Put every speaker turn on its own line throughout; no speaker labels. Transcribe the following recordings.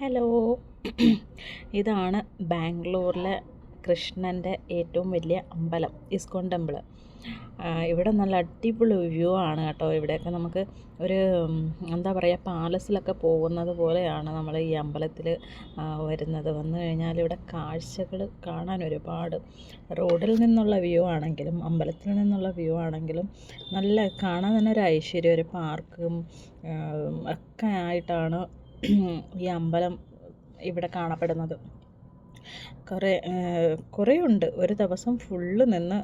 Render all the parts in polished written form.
Hello. ഇതാണ് ബാംഗ്ലൂരിലെ കൃഷ്ണൻ്റെ ഏറ്റവും വലിയ അമ്പലം, ഇസ്കോൺ ടെമ്പിൾ. ഇവിടെ നല്ല അടിപൊളി വ്യൂ ആണ് കേട്ടോ. ഇവിടെയൊക്കെ നമുക്ക് ഒരു എന്താ പറയുക, പാലസിലൊക്കെ പോകുന്നത് പോലെയാണ് നമ്മൾ ഈ അമ്പലത്തിൽ വന്നു കഴിഞ്ഞാൽ ഇവിടെ കാഴ്ചകൾ കാണാൻ ഒരുപാട്. റോഡിൽ നിന്നുള്ള വ്യൂ ആണെങ്കിലും അമ്പലത്തിൽ നിന്നുള്ള വ്യൂ ആണെങ്കിലും നല്ല കാണാൻ തന്നെ ഒരു ഐശ്വര്യം, ഒരു പാർക്കും ഒക്കെ ആയിട്ടാണ് ഈ അമ്പലം ഇവിടെ കാണപ്പെടുന്നത്. കുറേ ഉണ്ട്. ഒരു ദിവസം ഫുള്ള് നിന്ന്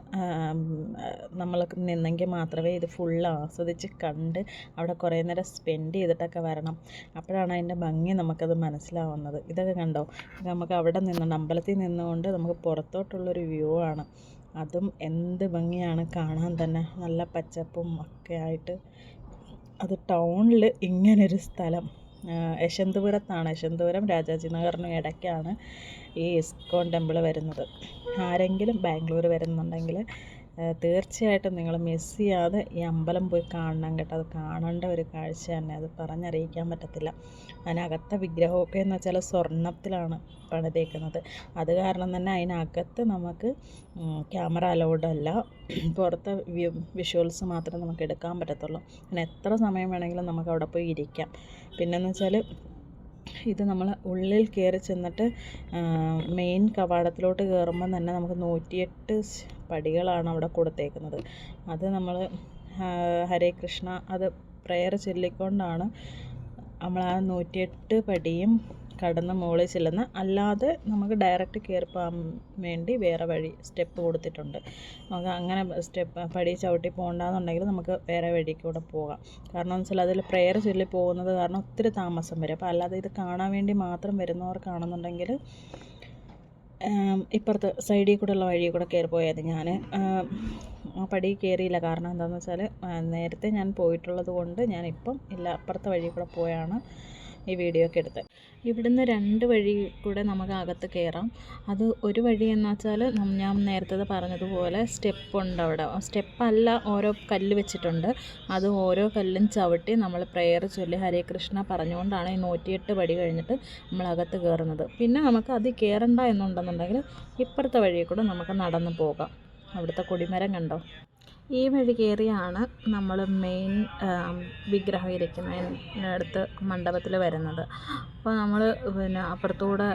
നമ്മൾ നിന്നെങ്കിൽ മാത്രമേ ഇത് ഫുള്ള് ആസ്വദിച്ച് കണ്ട് അവിടെ കുറേ നേരം സ്പെൻഡ് ചെയ്തിട്ടൊക്കെ വരണം. അപ്പോഴാണ് അതിൻ്റെ ഭംഗി നമുക്കത് മനസ്സിലാവുന്നത്. ഇതൊക്കെ കണ്ടോ, നമുക്ക് അവിടെ നിന്നുകൊണ്ട് അമ്പലത്തിൽ നിന്നുകൊണ്ട് നമുക്ക് പുറത്തോട്ടുള്ളൊരു വ്യൂ ആണ്. അതും എന്ത് ഭംഗിയാണ് കാണാൻ തന്നെ, നല്ല പച്ചപ്പും ഒക്കെ ആയിട്ട്. അത് ടൗണിൽ ഇങ്ങനൊരു സ്ഥലം യശന്തപുരത്താണ്. യശന്തപുരം രാജാജി നഗറിനും ഇടയ്ക്കാണ് ഈ ഇസ്കോൺ ടെമ്പിൾ വരുന്നത്. ആരെങ്കിലും ബാംഗ്ലൂർ വരുന്നുണ്ടെങ്കിൽ തീർച്ചയായിട്ടും നിങ്ങൾ മിസ് ചെയ്യാതെ ഈ അമ്പലം പോയി കാണണം കേട്ടോ. അത് കാണേണ്ട ഒരു കാഴ്ച തന്നെ, അത് പറഞ്ഞറിയിക്കാൻ പറ്റത്തില്ല. അതിനകത്തെ വിഗ്രഹമൊക്കെ എന്ന് വെച്ചാൽ സ്വർണ്ണത്തിലാണ് പണിതേക്കുന്നത്. അത് കാരണം തന്നെ അതിനകത്ത് നമുക്ക് ക്യാമറ അലൗഡ് അല്ല. പുറത്തെ വിഷ്വൽസ് മാത്രമേ നമുക്ക് എടുക്കാൻ പറ്റത്തുള്ളൂ. അങ്ങനെ എത്ര സമയം വേണമെങ്കിലും നമുക്ക് അവിടെ പോയി ഇരിക്കാം. പിന്നെന്ന് വെച്ചാൽ ഇത് നമ്മൾ ഉള്ളിൽ കയറി ചെന്നിട്ട് മെയിൻ കവാടത്തിലോട്ട് കയറുമ്പം തന്നെ നമുക്ക് 108 പടികളാണ് അവിടെ കൊടുത്തേക്കുന്നത്. അത് നമ്മൾ ഹരേ കൃഷ്ണ അത് പ്രെയർ ചൊല്ലിക്കൊണ്ടാണ് നമ്മൾ ആ 108 പടിയും കടന്ന് മുകളിൽ ചെല്ലുന്ന. അല്ലാതെ നമുക്ക് ഡയറക്റ്റ് കയറി പോകാൻ വേണ്ടി വേറെ വഴി സ്റ്റെപ്പ് കൊടുത്തിട്ടുണ്ട്. നമുക്ക് അങ്ങനെ പടി ചവിട്ടി പോകണ്ടെന്നുണ്ടെങ്കിൽ നമുക്ക് വേറെ വഴിക്ക് കൂടെ പോകാം. കാരണം എന്ന് വെച്ചാൽ അതിൽ പ്രെയർ ചൊല്ലി പോകുന്നത് കാരണം ഒത്തിരി താമസം വരും. അപ്പോൾ അല്ലാതെ ഇത് കാണാൻ വേണ്ടി മാത്രം വരുന്നവർക്കാണെന്നുണ്ടെങ്കിൽ ഇപ്പുറത്ത് സൈഡിൽ കൂടെ ഉള്ള വഴി കൂടെ കയറി പോയത്. ഞാൻ ആ പടി കയറിയില്ല. കാരണം എന്താണെന്ന് വെച്ചാൽ നേരത്തെ ഞാൻ പോയിട്ടുള്ളത് കൊണ്ട് ഞാനിപ്പം ഇല്ല, അപ്പുറത്തെ വഴി കൂടെ പോയാണ് ഈ വീഡിയോ ഒക്കെ എടുത്തത്. ഇവിടുന്ന് 2 വഴി കൂടെ നമുക്ക് അകത്ത് കയറാം. അത് ഒരു വഴി എന്ന് വെച്ചാൽ ഞാൻ നേരത്തെ പറഞ്ഞതുപോലെ സ്റ്റെപ്പുണ്ട് അവിടെ. സ്റ്റെപ്പല്ല, ഓരോ കല്ല് വെച്ചിട്ടുണ്ട്. അത് ഓരോ കല്ലും ചവിട്ടി നമ്മൾ പ്രെയർ ചൊല്ലി ഹരേ കൃഷ്ണ പറഞ്ഞുകൊണ്ടാണ് ഈ 108 പടി കഴിഞ്ഞിട്ട് നമ്മൾ അകത്ത് കയറുന്നത്. പിന്നെ നമുക്ക് അത് കയറണ്ട എന്നുണ്ടെന്നുണ്ടെങ്കിൽ ഇപ്പുറത്തെ വഴി കൂടെ നമുക്ക് നടന്നു പോകാം. അവിടുത്തെ കൊടിമരം കണ്ടോ. ഈ വഴി കയറിയാണ് നമ്മൾ മെയിൻ വിഗ്രഹം ഇരിക്കുന്നതിനടുത്ത് മണ്ഡപത്തിൽ വരുന്നത്. അപ്പോൾ നമ്മൾ പിന്നെ അപ്പുറത്തൂടെ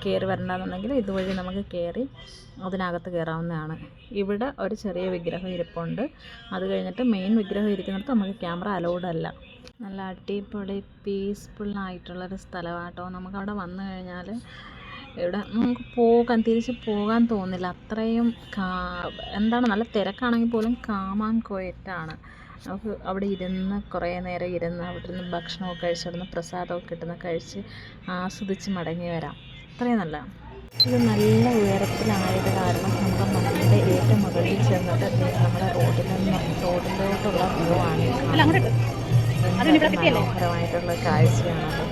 കയറി വരണ്ടെന്നുണ്ടെങ്കിൽ ഇതുവഴി നമുക്ക് കയറി അതിനകത്ത് കയറാവുന്നതാണ്. ഇവിടെ ഒരു ചെറിയ വിഗ്രഹം ഇരിപ്പുണ്ട്. അത് കഴിഞ്ഞിട്ട് മെയിൻ വിഗ്രഹം ഇരിക്കുന്നിടത്ത് നമുക്ക് ക്യാമറ അലൗഡ് അല്ല. നല്ല അടിപൊളി പീസ്ഫുള്ളായിട്ടുള്ളൊരു സ്ഥലമാട്ടോ. നമുക്കവിടെ വന്നു കഴിഞ്ഞാൽ ഇവിടെ നമുക്ക് തിരിച്ച് പോകാൻ തോന്നില്ല. അത്രയും എന്താണ്, നല്ല തിരക്കാണെങ്കിൽ പോലും കാമാൻ ക്വയറ്റാണ്. നമുക്ക് അവിടെ ഇരുന്ന് കുറേ നേരം ഇരുന്ന് അവിടെ നിന്ന് ഭക്ഷണമൊക്കെ കഴിച്ച് അവിടെ നിന്ന് പ്രസാദമൊക്കെ കിട്ടുന്ന കഴിച്ച് ആസ്വദിച്ച് മടങ്ങി വരാം. അത്രയും നല്ല. ഇത് നല്ല ഉയരത്തിലായത് കാരണം നമുക്ക് മണ്ണിൻ്റെ ഏറ്റവും മുകളിൽ ചെന്നിട്ട് നമ്മുടെ റോഡിലോട്ടുള്ള വ്യൂ ആണ്. മനോഹരമായിട്ടുള്ള കാഴ്ചയാണത്.